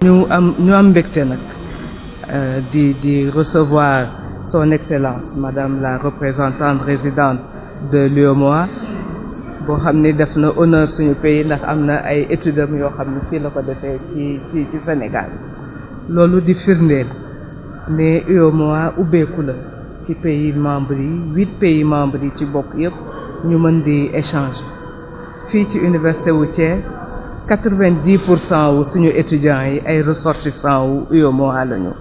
ñu am mbégte nag di recevoir son excellence madame la représentante résidente de l'UEMOA boo xam ne def na honneur suñu pays ndax am na ay études am yoo xam ne fii la ko defee ci Sénégal loolu di firndeel ne UEMOA ubbeeku la ci pays membres yi 8 pays membres yi ci bokk yëpp ñu mën di échanger fii ci université wu Thiès 90% wu suñu étudiants yi ay ressortissants wu UEMOA lañu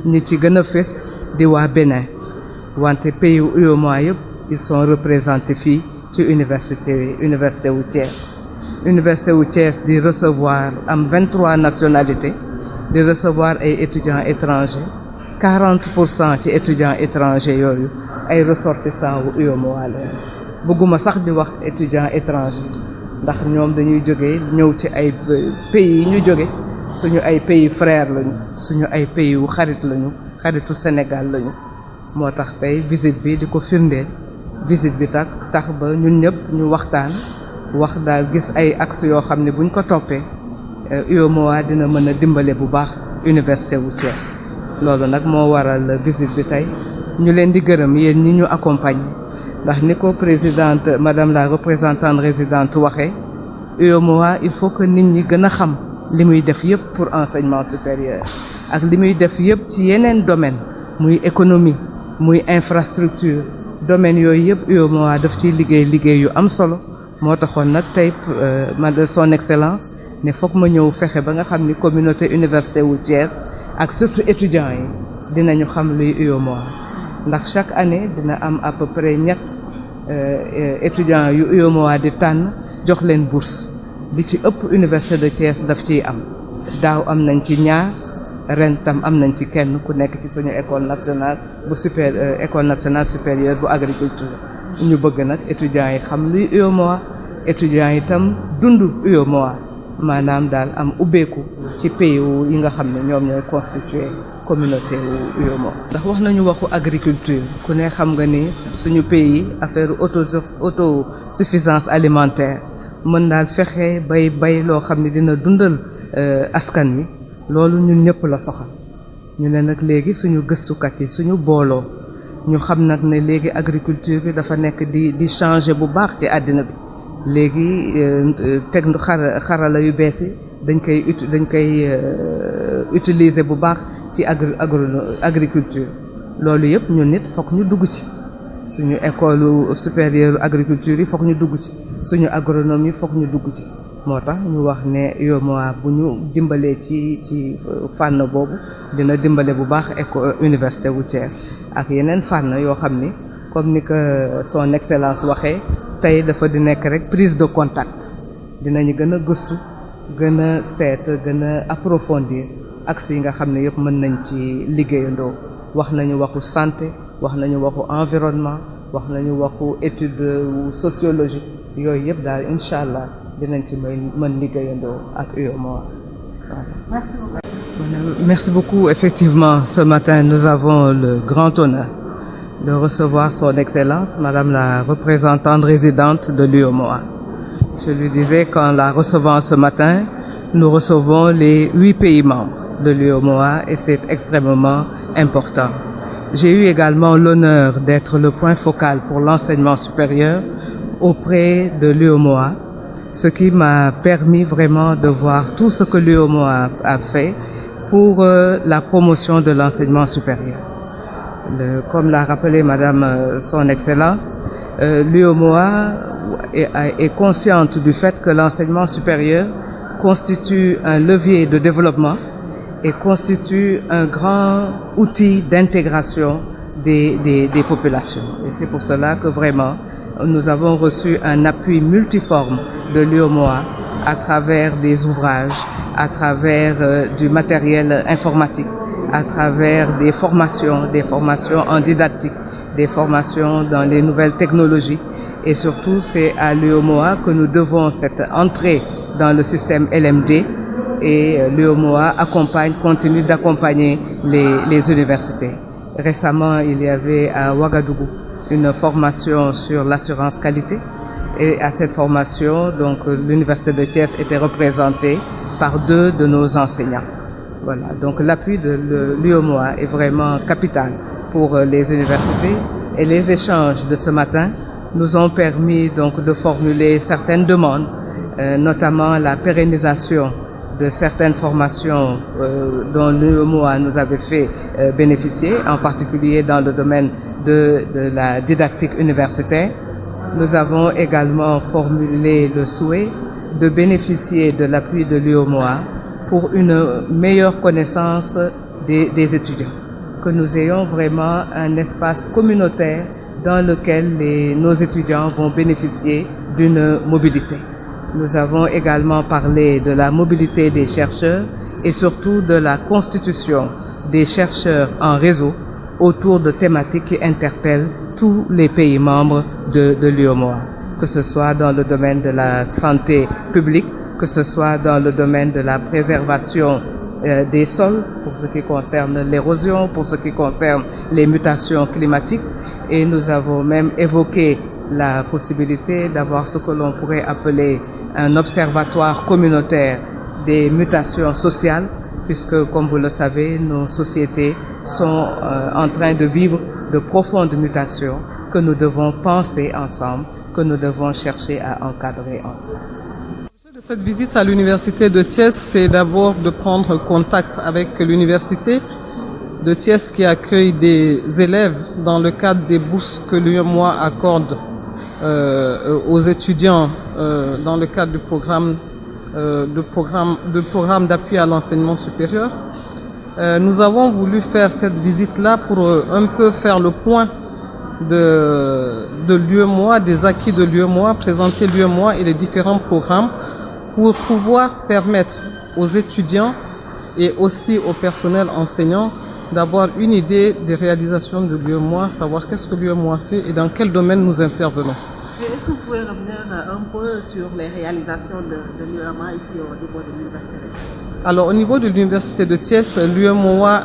ñi ci gën a fës di waa Bénin wante pays wu UEMOA yëpp ils sont représentés fii ci université wu Thiès. Université wu Thiès di recevoir am 23 nationalités di recevoir ay étudiants étrangers 40% ci étudiants étrangers yooyu ay ressortissants wu UEMOA lañu bëgguma sax di wax étudiants étrangers ndax ñoom dañuy jógee ñëw ci ay pays yi ñu jóge suñu ay pays frères lañu suñu ay pays wu xarit lañu xaritu Sénégal lañu moo tax tey visite bi di ko firndeel visite bi tax ba ñun ñëpp ñu waxtaan wax daal gis ay axes yoo xam ne buñ ko toppee UEMOA dina mën a dimbale bu baax université wu Thiès loolu nag moo waral visite bi tey ñu leen di gërëm yéen ñi ñu accompagner ndax ni ko présidente madame la représentante résidente waxee UEMOA il faut que nit ñi gën a xam li muy def yëpp pour enseignement supérieur ak li muy def yëpp ci yeneen domaine muy économie muy infrastructure domaine yooyu yëpp UEMOA daf ciy liggéey yu am solo moo taxoon nag tey madame son excellence ne foog ma ñëw fexe ba nga xam ni communauté université wu Thiès ak surtout étudiants yi dinañu xam luy UEMOA ndax chaque année dina am à peu près ñett étudiants yu UEMOA di tànn jox leen bourse li ci ëpp université de Thiès daf ciy am daaw am nañ ci ñaar ren tam am nañ ci kenn ku nekk ci suñu école nationale école nationale supérieure bu agriculture ñu bëgg nag étudiants yi xam luy UEMOA étudiants yi tam dund UEMOA maanaam daal am ubbeeku ci pays yi nga xam ne ñoom ñooy constituer communauté wu UEMOA. ndax wax nañu waxu agriculture ku ne xam nga ni suñu pays affaire autosuffisance alimentaire mën daal fexe bay loo xam ne dina dundal askan wi loolu ñun ñëpp la soxal ñu ne nag léegi suñu gëstukat yi suñu booloo ñu xam nag ne léegi agriculture bi dafa nekk di changer bu baax ci àddina bi léegi xarala yu bees yi dañ koy utiliser bu baax ci agriculture loolu yëpp ñun nit fokk ñu dugg ci suñu école supérieure agriculture yi fokk ñu dugg ci suñu agronome yi fokk ñu dugg ci moo tax ñu wax ne UEMOA bu ñu dimbalee ci fànn boobu dina dimbale bu baax université wu Thiès ak yeneen fànn yoo xam ni comme ni que son excellence waxee tey dafa di nekk rek prise de contact dinañu gën a gëstu gën a seet gën a approfondir axes yi nga xam ne yëpp mën nañ ci liggéeyandoo wax nañu waxu santé wax nañu waxu environnement wax nañu waxu étude sociologie yooyu yëpp daal incha allah dinañ ci mën liggéeyandoo ak UEMOA. Merci beaucoup. Effectivement, ce matin, nous avons le grand honneur de recevoir son excellence, madame la représentante résidente de l'UEMOA. Je lui disais qu'en la recevant ce matin, nous recevons les 8 pays membres de l'UEMOA et c'est extrêmement important. J'ai eu également l'honneur d'être le point focal pour l'enseignement supérieur auprès de l'UEMOA, ce qui m'a permis vraiment de voir tout ce que l'UEMOA a fait pour la promotion de l'enseignement supérieur. Comme l'a rappelé Madame Son Excellence, l'UEMOA est consciente du fait que l'enseignement supérieur constitue un levier de développement et constitue un grand outil d'intégration des populations. Et c'est pour cela que vraiment, nous avons reçu un appui multiforme de l'UEMOA à travers des ouvrages, à travers du matériel informatique, à travers des formations en didactique, des formations dans les nouvelles technologies. Et surtout, c'est à l'UEMOA que nous devons cette entrée dans le système LMD. Et l'UEMOA continue d'accompagner les universités. Récemment, il y avait à Ouagadougou une formation sur l'assurance qualité. Et à cette formation, donc, l'université de Thiès était représentée par 2 de nos enseignants. Voilà, donc l'appui de l'UEMOA est vraiment capital pour les universités et les échanges de ce matin nous ont permis donc de formuler certaines demandes, notamment la pérennisation de certaines formations dont l'UEMOA nous avait fait bénéficier, en particulier dans le domaine de la didactique universitaire. Nous avons également formulé le souhait de bénéficier de l'appui de l'UEMOA pour une meilleure connaissance des étudiants, que nous ayons vraiment un espace communautaire dans lequel nos étudiants vont bénéficier d'une mobilité. Nous avons également parlé de la mobilité des chercheurs et surtout de la constitution des chercheurs en réseau autour de thématiques qui interpellent tous les pays membres de l'UEMOA, que ce soit dans le domaine de la santé publique, que ce soit dans le domaine de la préservation des sols, pour ce qui concerne l'érosion, pour ce qui concerne les mutations climatiques. Et nous avons même évoqué la possibilité d'avoir ce que l'on pourrait appeler un observatoire communautaire des mutations sociales, puisque, comme vous le savez, nos sociétés sont en train de vivre de profondes mutations que nous devons penser ensemble, que nous devons chercher à encadrer ensemble. De cette visite à l'université de Thiès, c'est d'abord de prendre contact avec l'université de Thiès qui accueille des élèves dans le cadre des bourses que l'UEMOA accorde aux étudiants dans le cadre du programme d'appui à l'enseignement supérieur. Nous avons voulu faire cette visite-là pour un peu faire le point de l'UEMOA, des acquis de l'UEMOA, présenter l'UEMOA et les différents programmes pour pouvoir permettre aux étudiants et aussi au personnel enseignant d'avoir une idée des réalisations de l'UEMOA, savoir qu'est-ce que l'UEMOA fait et dans quel domaine nous intervenons. Est-ce que vous pouvez revenir un peu sur les réalisations de l'UEMOA ici au niveau de l'université? Alors au niveau de l'université de Thiès, l'UEMOA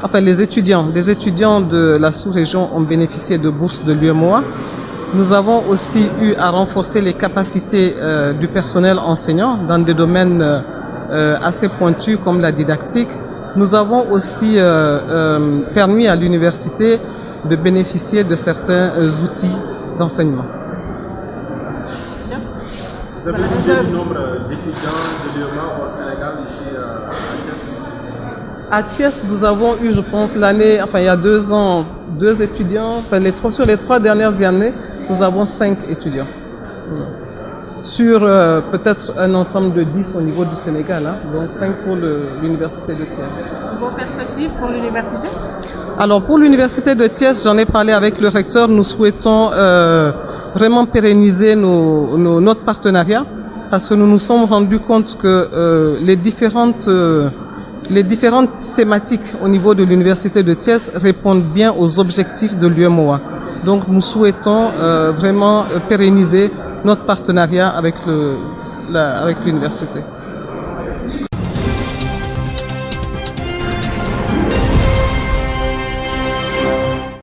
enfin les étudiants de la sous-région ont bénéficié de bourses de l'UEMOA. Nous avons aussi eu à renforcer les capacités du personnel enseignant dans des domaines assez pointus comme la didactique. Nous avons aussi permis à l'université de bénéficier de certains outils d'enseignement. Vous avez une idée du nombre d'étudiants de l'UEMOA au Sénégal ici à Thiès? À Thiès, nous avons eu, je pense, il y a 2 ans, 2 étudiants. Sur les 3 dernières années, nous avons 5 étudiants. Sur peut-être un ensemble de 10 au niveau du Sénégal, donc 5 pour l'université de Thiès. Vos perspectives pour l'université? Alors pour l'université de Thiès, j'en ai parlé avec le recteur, nous souhaitons vraiment pérenniser notre partenariat parce que nous nous sommes rendus compte que les différentes thématiques au niveau de l'université de Thiès répondent bien aux objectifs de l'UEMOA. Donc nous souhaitons vraiment pérenniser notre partenariat avec l'université.